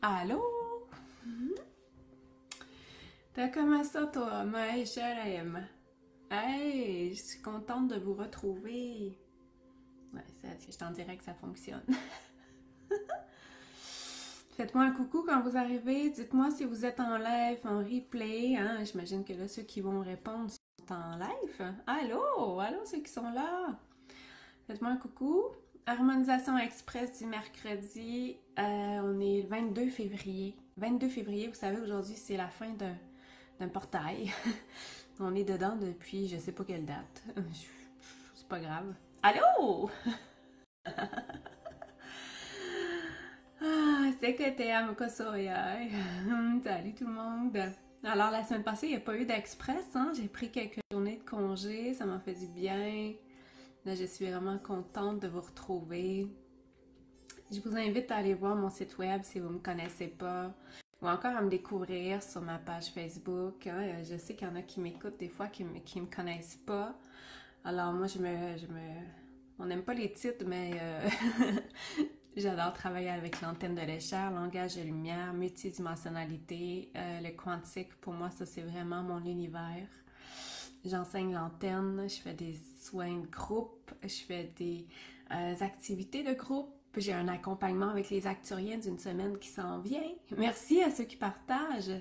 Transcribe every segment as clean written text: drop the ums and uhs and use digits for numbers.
Allô? T'as comment ça, toi, ma chère M? Hey, je suis contente de vous retrouver. Ouais, je t'en dirais que ça fonctionne. Faites-moi un coucou quand vous arrivez. Dites-moi si vous êtes en live, en replay. Hein? J'imagine que là, ceux qui vont répondre sont en live. Allô? Allô, ceux qui sont là? Faites-moi un coucou. Harmonisation express du mercredi. On est le 22 février. 22 février, vous savez, aujourd'hui, c'est la fin d'un portail. On est dedans depuis je sais pas quelle date. C'est pas grave. Allô? Ah, c'est que t'es à Mokosoya. Salut tout le monde. Alors, la semaine passée, il n'y a pas eu d'express. Hein? J'ai pris quelques journées de congé. Ça m'a fait du bien. Là, je suis vraiment contente de vous retrouver. Je vous invite à aller voir mon site web si vous ne me connaissez pas. Ou encore à me découvrir sur ma page Facebook. Hein. Je sais qu'il y en a qui m'écoutent des fois qui me connaissent pas. Alors moi, on n'aime pas les titres, mais j'adore travailler avec l'antenne de l'échelle, langage de lumière, multidimensionnalité. Le quantique, pour moi, ça c'est vraiment mon univers. J'enseigne l'antenne, je fais des soins de groupe, je fais des activités de groupe. J'ai un accompagnement avec les acturiens d'une semaine qui s'en vient. Merci à ceux qui partagent.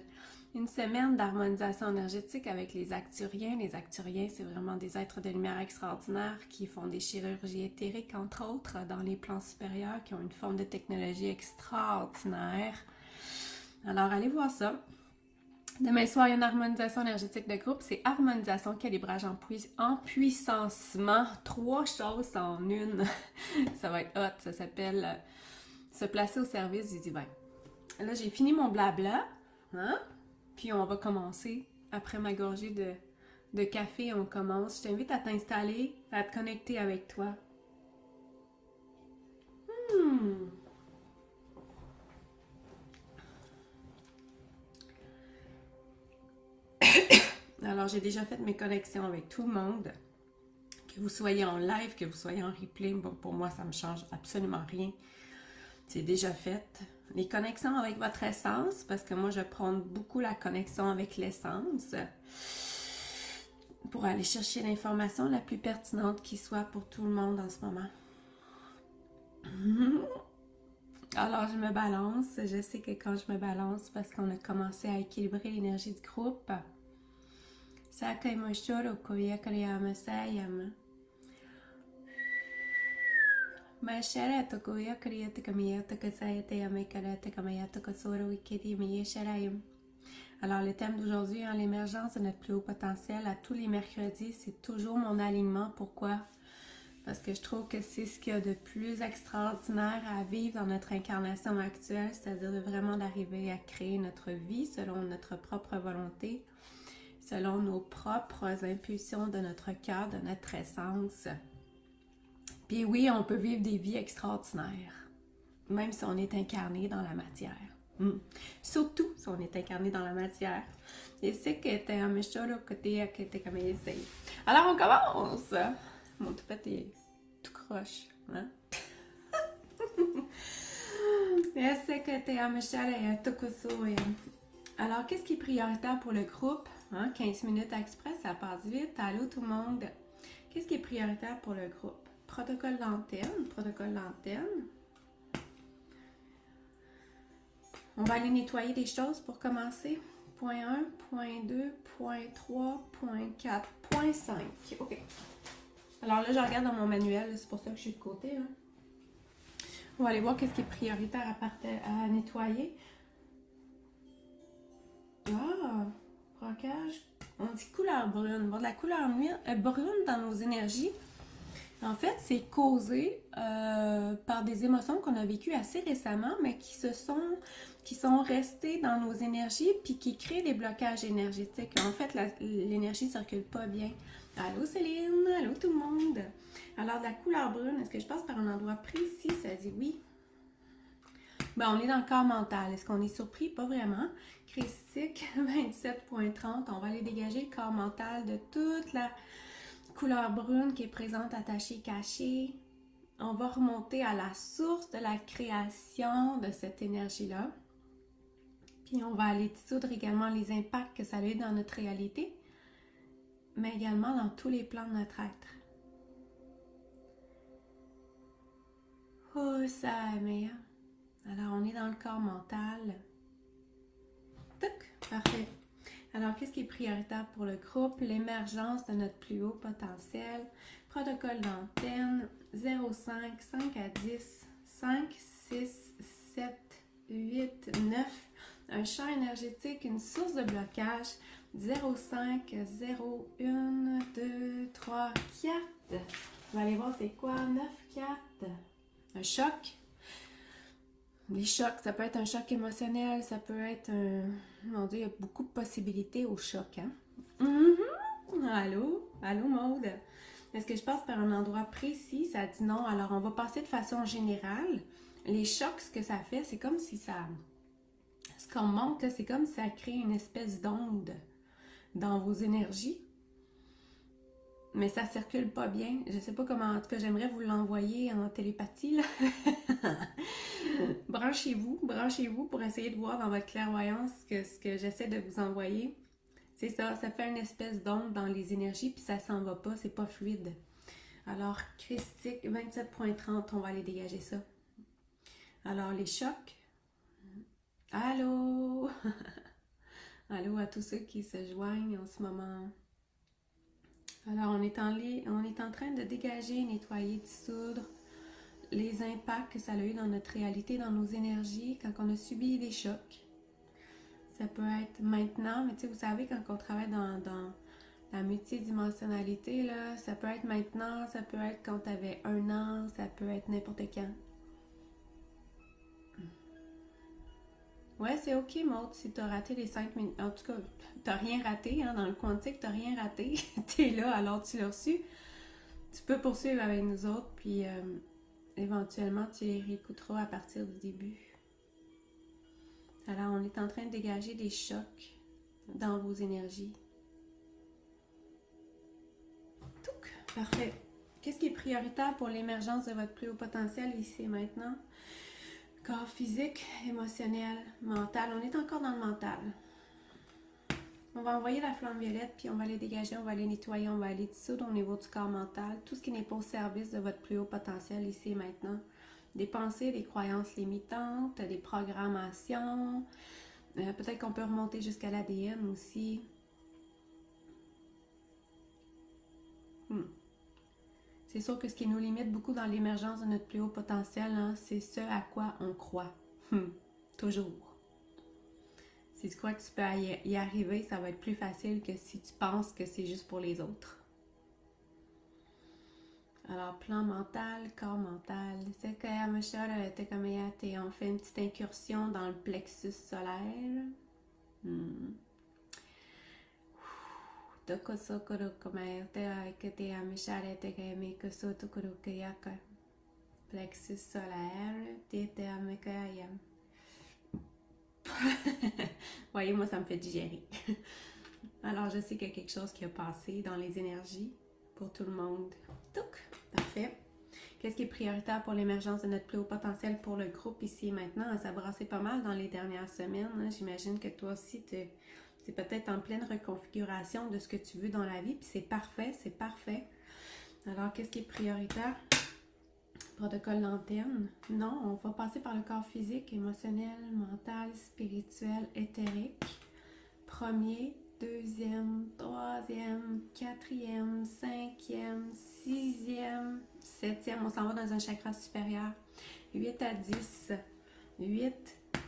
Une semaine d'harmonisation énergétique avec les acturiens. Les acturiens, c'est vraiment des êtres de lumière extraordinaires qui font des chirurgies éthériques, entre autres, dans les plans supérieurs, qui ont une forme de technologie extraordinaire. Alors, allez voir ça. Demain soir, il y a une harmonisation énergétique de groupe. C'est harmonisation, calibrage, empuissancement. 3 choses en une. Ça va être hot. Ça s'appelle se placer au service du divin. Là, j'ai fini mon blabla. Hein? Puis on va commencer. Après ma gorgée de café, on commence. Je t'invite à t'installer, à te connecter avec toi. Alors, j'ai déjà fait mes connexions avec tout le monde. Que vous soyez en live, que vous soyez en replay, bon, pour moi, ça ne me change absolument rien. C'est déjà fait. Les connexions avec votre essence, parce que moi, je prône beaucoup la connexion avec l'essence pour aller chercher l'information la plus pertinente qui soit pour tout le monde en ce moment. Alors, je me balance. Je sais que quand je me balance, parce qu'on a commencé à équilibrer l'énergie du groupe, alors, le thème d'aujourd'hui, hein, l'émergence de notre plus haut potentiel, à tous les mercredis, c'est toujours mon alignement. Pourquoi? Parce que je trouve que c'est ce qu'il y a de plus extraordinaire à vivre dans notre incarnation actuelle, c'est-à-dire de vraiment d'arriver à créer notre vie selon notre propre volonté, selon nos propres impulsions de notre cœur, de notre essence. Puis oui, on peut vivre des vies extraordinaires, même si on est incarné dans la matière. Surtout si on est incarné dans la matière. Et c'est que t'es un méchant côté que t'es comme essaye. Alors on commence! Mon toupette est tout croche, hein? Alors, qu'est-ce qui est prioritaire pour le groupe? Hein? 15 minutes express, ça passe vite. Allô tout le monde? Qu'est-ce qui est prioritaire pour le groupe? Protocole d'antenne, protocole d'antenne. On va aller nettoyer des choses pour commencer. Point 1, point 2, point 3, point 4, point 5. OK. Alors là, je regarde dans mon manuel, c'est pour ça que je suis de côté. Hein. On va aller voir qu'est-ce qui est prioritaire à nettoyer. Ah, brocage. On dit couleur brune. Bon, de la couleur brune dans nos énergies, en fait, c'est causé par des émotions qu'on a vécues assez récemment, mais qui sont restées dans nos énergies puis qui créent des blocages énergétiques. En fait, l'énergie ne circule pas bien. Allô Céline, allô tout le monde. Alors, de la couleur brune, est-ce que je passe par un endroit précis? Ça dit oui. Ben, on est dans le corps mental. Est-ce qu'on est surpris? Pas vraiment. Christique 27.30, on va aller dégager le corps mental de toute la couleur brune qui est présente, attachée, cachée. On va remonter à la source de la création de cette énergie-là. Puis on va aller dissoudre également les impacts que ça a eu dans notre réalité, mais également dans tous les plans de notre être. Oh, ça, mais alors on est dans le corps mental. Touc, parfait. Alors, qu'est-ce qui est prioritaire pour le groupe? L'émergence de notre plus haut potentiel. Protocole d'antenne 0,5, 5 à 10, 5, 6, 7, 8, 9. Un champ énergétique, une source de blocage. 0,5, 0, 1, 2, 3, 4. On va aller voir c'est quoi? 9, 4. Un choc. Les chocs, ça peut être un choc émotionnel, ça peut être un... Mon Dieu, il y a beaucoup de possibilités au choc, hein? Allô? Allô, Maude? Est-ce que je passe par un endroit précis? Ça dit non. Alors, on va passer de façon générale. Les chocs, ce que ça fait, c'est comme si ça... Ce qu'on monte, c'est comme si ça crée une espèce d'onde dans vos énergies. Mais ça circule pas bien. Je sais pas comment... En tout cas, j'aimerais vous l'envoyer en télépathie, là. Branchez-vous pour essayer de voir dans votre clairvoyance ce que j'essaie de vous envoyer. C'est ça, ça fait une espèce d'onde dans les énergies, puis ça s'en va pas, c'est pas fluide. Alors, christique 27.30, on va aller dégager ça. Alors, les chocs. Allô? Allô à tous ceux qui se joignent en ce moment. Alors, on est en train de dégager, nettoyer, dissoudre les impacts que ça a eu dans notre réalité, dans nos énergies, quand on a subi des chocs. Ça peut être maintenant, mais tu sais, vous savez, quand on travaille dans la multidimensionnalité, là, ça peut être maintenant, ça peut être quand tu avais 1 an, ça peut être n'importe quand. Ouais, c'est ok, Maud, si tu as raté les 5 minutes. En tout cas, tu rien raté, hein, dans le quantique, tu rien raté. Tu es là, alors tu l'as reçu. Tu peux poursuivre avec nous autres, puis éventuellement, tu les réécouteras à partir du début. Alors, on est en train de dégager des chocs dans vos énergies. Touc! Parfait. Qu'est-ce qui est prioritaire pour l'émergence de votre plus haut potentiel ici et maintenant? Corps physique, émotionnel, mental. On est encore dans le mental. On va envoyer la flamme violette, puis on va les dégager, on va les nettoyer, on va aller dissoudre au niveau du corps mental. Tout ce qui n'est pas au service de votre plus haut potentiel ici et maintenant. Des pensées, des croyances limitantes, des programmations. Peut-être qu'on peut remonter jusqu'à l'ADN aussi. C'est sûr que ce qui nous limite beaucoup dans l'émergence de notre plus haut potentiel, hein, c'est ce à quoi on croit. Toujours. Si tu crois que tu peux y arriver, ça va être plus facile que si tu penses que c'est juste pour les autres. Alors, plan mental, corps mental. C'est que on fait une petite incursion dans le plexus solaire. Plexus solaire. Voyez, moi, ça me fait digérer. Alors, je sais qu'il y a quelque chose qui a passé dans les énergies pour tout le monde. Touc! Parfait. Qu'est-ce qui est prioritaire pour l'émergence de notre plus haut potentiel pour le groupe ici et maintenant? Ça a brassé pas mal dans les dernières semaines. Hein? J'imagine que toi aussi, c'est peut-être en pleine reconfiguration de ce que tu veux dans la vie. Puis c'est parfait, c'est parfait. Alors, qu'est-ce qui est prioritaire? Protocole d'antenne. Non, on va passer par le corps physique, émotionnel, mental, spirituel, éthérique. Premier, deuxième, troisième, quatrième, cinquième, sixième, septième. On s'en va dans un chakra supérieur. 8 à 10. 8,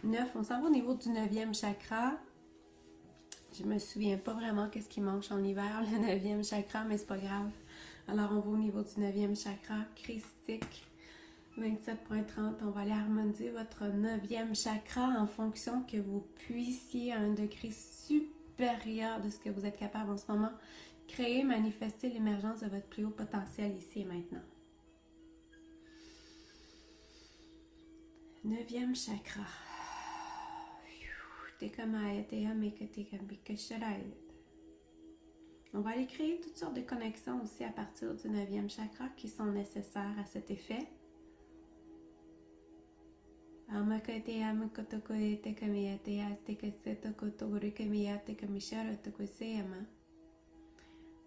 9. On s'en va au niveau du 9e chakra. Je me souviens pas vraiment qu'est-ce qui mange en hiver, le 9e chakra, mais c'est pas grave. Alors, on va au niveau du 9e chakra, christique. 27.30, on va aller harmoniser votre 9e chakra en fonction que vous puissiez à un degré supérieur de ce que vous êtes capable en ce moment, créer, manifester l'émergence de votre plus haut potentiel ici et maintenant. 9e chakra. On va aller créer toutes sortes de connexions aussi à partir du 9e chakra qui sont nécessaires à cet effet. Amakate amakoto te kamiyate te kaseto kotogori kamiyate kamishara te kuseyama.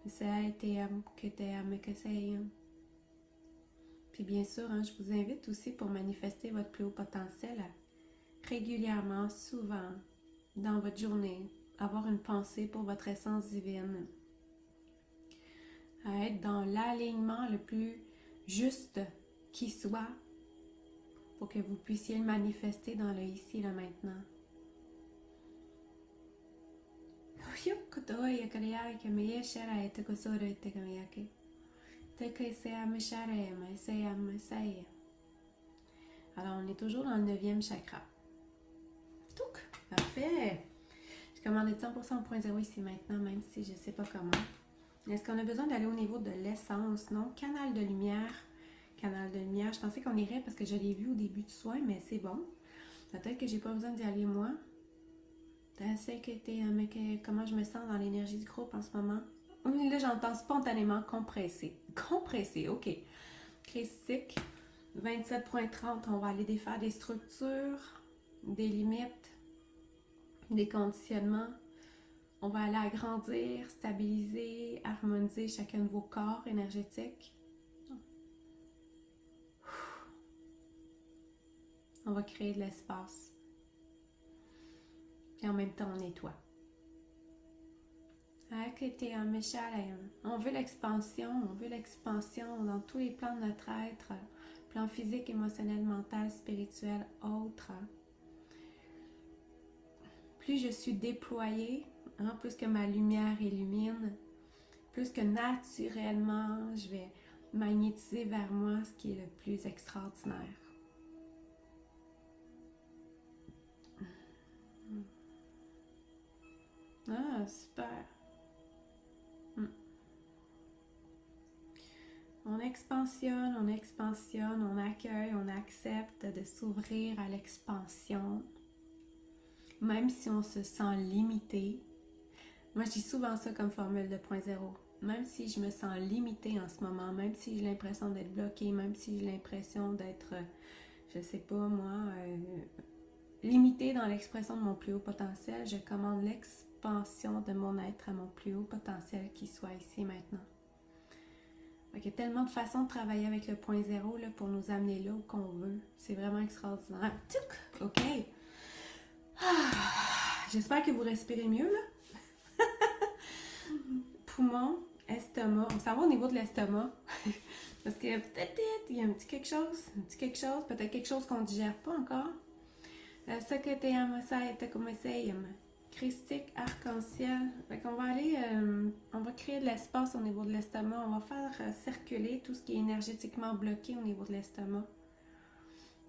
Te amkete amakaseyam. Puis bien sûr, hein, je vous invite aussi pour manifester votre plus haut potentiel à régulièrement, souvent, dans votre journée, avoir une pensée pour votre essence divine. À être dans l'alignement le plus juste qui soit pour que vous puissiez le manifester dans le ici et le maintenant. Alors, on est toujours dans le 9e chakra. Touk! Parfait! Je commande 100% au point zéro ici maintenant, même si je ne sais pas comment. Est-ce qu'on a besoin d'aller au niveau de l'essence? Non? Canal de lumière. Canal de lumière. Je pensais qu'on irait parce que je l'ai vu au début du soin, mais c'est bon. Peut-être que j'ai pas besoin d'y aller moi. Comment je me sens dans l'énergie du groupe en ce moment? Là, j'entends spontanément compressé. Compressé, ok. Christique, 27.30, on va aller défaire des structures, des limites, des conditionnements. On va aller agrandir, stabiliser, harmoniser chacun de vos corps énergétiques. On va créer de l'espace. Puis en même temps, on nettoie. On veut l'expansion dans tous les plans de notre être, plan physique, émotionnel, mental, spirituel, autre. Plus je suis déployée, hein, plus que ma lumière illumine, plus que naturellement, je vais magnétiser vers moi ce qui est le plus extraordinaire. Ah, super! On expansionne, on accueille, on accepte de s'ouvrir à l'expansion, même si on se sent limité. Moi, je dis souvent ça comme formule de point zéro. Même si je me sens limitée en ce moment, même si j'ai l'impression d'être bloquée, même si j'ai l'impression d'être, je sais pas moi, limitée dans l'expression de mon plus haut potentiel, je commande l'expansion de mon être à mon plus haut potentiel qui soit ici et maintenant. Il y a tellement de façons de travailler avec le point zéro là, pour nous amener là où qu'on veut. C'est vraiment extraordinaire. OK. J'espère que vous respirez mieux, là. Poumon, estomac. On s'en va au niveau de l'estomac. Parce que peut-être il y a un petit quelque chose, peut-être quelque chose qu'on ne digère pas encore. Christique, arc-en-ciel. On va aller, on va créer de l'espace au niveau de l'estomac. On va faire circuler tout ce qui est énergétiquement bloqué au niveau de l'estomac.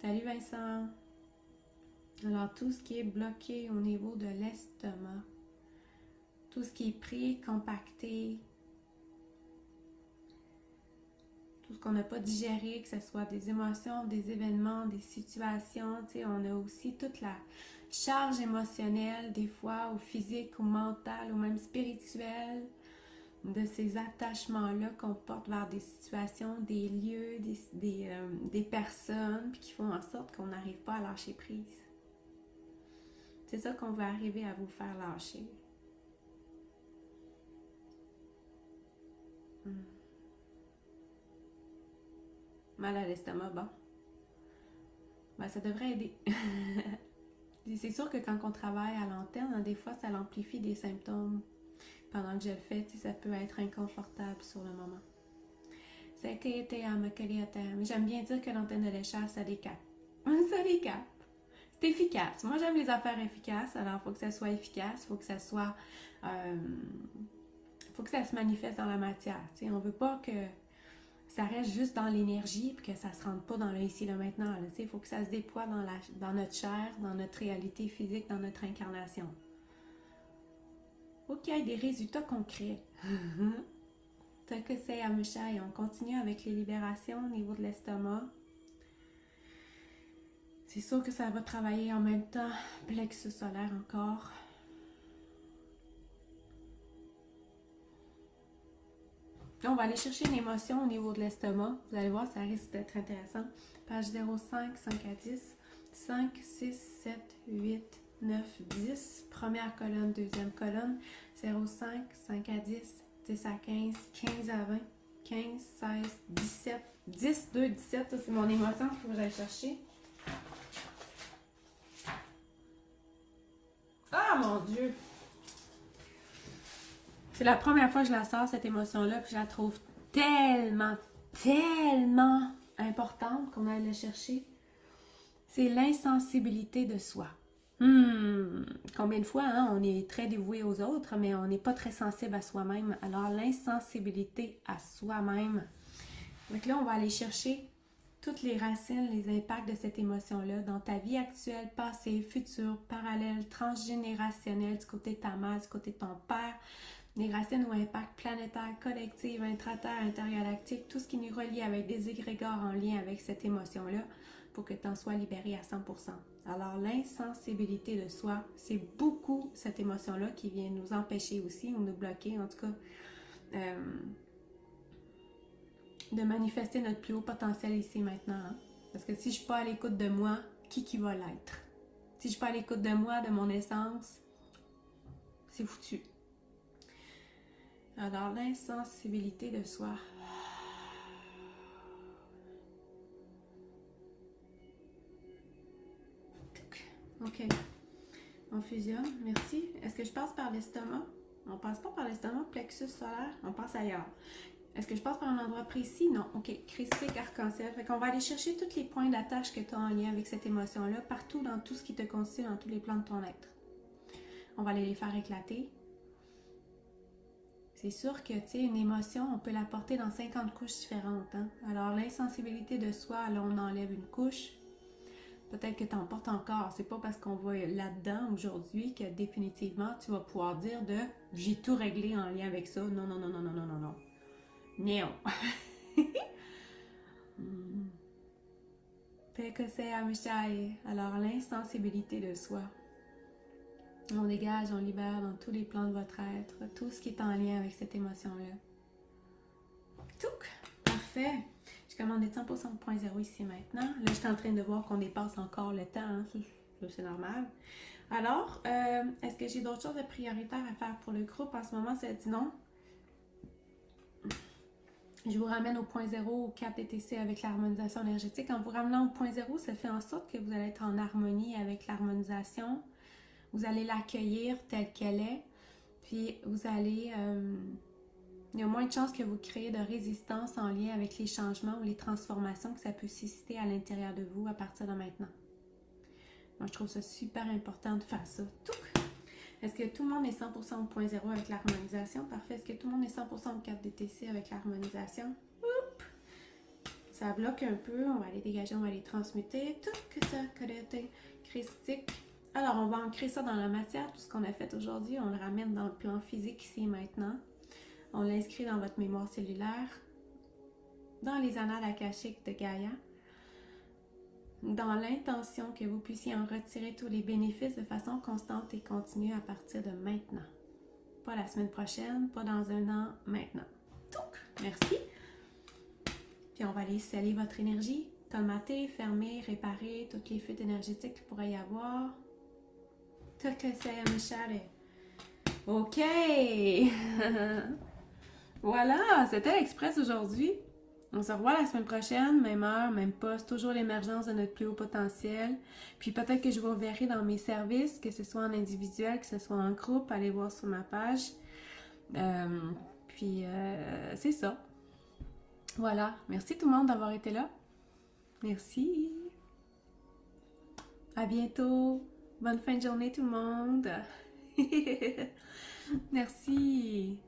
Salut Vincent. Alors, tout ce qui est bloqué au niveau de l'estomac. Tout ce qui est pris, compacté. Tout ce qu'on n'a pas digéré, que ce soit des émotions, des événements, des situations. On a aussi toute la charge émotionnelle, des fois, ou physique, ou mentale, ou même spirituelle, de ces attachements-là qu'on porte vers des situations, des lieux, des personnes, puis qui font en sorte qu'on n'arrive pas à lâcher prise. C'est ça qu'on va arriver à vous faire lâcher. Mal à l'estomac, bon. Ben, ça devrait aider. C'est sûr que quand on travaille à l'antenne, des fois, ça l'amplifie des symptômes. Pendant que je le fais, ça peut être inconfortable sur le moment. Mais j'aime bien dire que l'antenne de l'échelle, ça décape. Ça décape. C'est efficace. Moi, j'aime les affaires efficaces. Alors, il faut que ça soit efficace. Il faut que ça soit... faut que ça se manifeste dans la matière. On ne veut pas que ça reste juste dans l'énergie et que ça ne se rende pas dans le ici, le maintenant. Il faut que ça se déploie dans notre chair, dans notre réalité physique, dans notre incarnation. Faut qu'il y ait des résultats concrets. Tel que c'est à Michel. On continue avec les libérations au niveau de l'estomac. C'est sûr que ça va travailler en même temps. Plexus solaire encore. On va aller chercher une émotion au niveau de l'estomac. Vous allez voir, ça risque d'être intéressant. Page 05, 5 à 10. 5, 6, 7, 8, 9, 10. Première colonne, deuxième colonne. 0, 5, 5 à 10, 10 à 15, 15 à 20, 15, 16, 17, 10, 2, 17. Ça, c'est mon émotion qu'il faut que j'aille chercher. Ah, mon Dieu! C'est la première fois que je la sors, cette émotion-là, puis je la trouve tellement, tellement importante qu'on aille la chercher. C'est l'insensibilité de soi. Combien de fois, hein, on est très dévoué aux autres, mais on n'est pas très sensible à soi-même. Alors, l'insensibilité à soi-même. Donc là, on va aller chercher toutes les racines, les impacts de cette émotion-là dans ta vie actuelle, passée, future, parallèle, transgénérationnelle, du côté de ta mère, du côté de ton père, les racines ou impacts planétaires, collectifs, intraterres, intergalactiques, tout ce qui nous relie avec des égrégores en lien avec cette émotion-là pour que tu en sois libéré à 100%. Alors, l'insensibilité de soi, c'est beaucoup cette émotion-là qui vient nous empêcher aussi ou nous bloquer, en tout cas, de manifester notre plus haut potentiel ici maintenant. Hein? Parce que si je ne suis pas à l'écoute de moi, qui va l'être? Si je ne suis pas à l'écoute de moi, de mon essence, c'est foutu. Alors, l'insensibilité de soi. OK. On fusionne. Merci. Est-ce que je passe par l'estomac? On passe pas par l'estomac, plexus solaire. On passe ailleurs. Est-ce que je passe par un endroit précis? Non. OK. Christique, arc-en-ciel. Fait qu'on va aller chercher tous les points d'attache que tu as en lien avec cette émotion-là, partout dans tout ce qui te constitue, dans tous les plans de ton être. On va aller les faire éclater. C'est sûr que, tu sais, une émotion, on peut la porter dans 50 couches différentes. Hein? Alors, l'insensibilité de soi, là, on enlève une couche. Peut-être que tu en portes encore. C'est pas parce qu'on va là-dedans aujourd'hui que définitivement, tu vas pouvoir dire de « j'ai tout réglé en lien avec ça ». Non, non, non, non, non, non, non, non. Non. Fait que c'est Amishai. Alors, l'insensibilité de soi. On dégage, on libère dans tous les plans de votre être, tout ce qui est en lien avec cette émotion-là. Touc! Parfait! Je commande 100% ici maintenant. Là, je suis en train de voir qu'on dépasse encore le temps. Hein? Ça, c'est normal. Alors, est-ce que j'ai d'autres choses de prioritaires à faire pour le groupe? En ce moment, c'est dit non. Je vous ramène au point 0, au 4 DTC avec l'harmonisation énergétique. En vous ramenant au point 0, ça fait en sorte que vous allez être en harmonie avec l'harmonisation. Vous allez l'accueillir telle qu'elle est, puis vous allez... il y a moins de chances que vous créez de résistance en lien avec les changements ou les transformations que ça peut susciter à l'intérieur de vous à partir de maintenant. Moi, je trouve ça super important de faire ça. Est-ce que tout le monde est 100% au point 0 avec l'harmonisation? Parfait. Est-ce que tout le monde est 100% au 4 DTC avec l'harmonisation? Ça bloque un peu. On va aller dégager, on va aller transmuter. Tout que ça, côté christique. Alors, on va ancrer ça dans la matière. Tout ce qu'on a fait aujourd'hui, on le ramène dans le plan physique ici et maintenant. On l'inscrit dans votre mémoire cellulaire, dans les annales akashiques de Gaïa, dans l'intention que vous puissiez en retirer tous les bénéfices de façon constante et continue à partir de maintenant. Pas la semaine prochaine, pas dans un an, maintenant. Donc, merci. Puis on va aller sceller votre énergie, colmater, fermer, réparer toutes les fuites énergétiques qu'il pourrait y avoir. Tout que c'est, Michel. OK! Voilà, c'était l'Express aujourd'hui. On se revoit la semaine prochaine, même heure, même poste, toujours l'émergence de notre plus haut potentiel. Puis peut-être que je vous reverrai dans mes services, que ce soit en individuel, que ce soit en groupe, allez voir sur ma page. C'est ça. Voilà, merci tout le monde d'avoir été là. Merci. À bientôt. Bonne fin de journée tout le monde. Merci.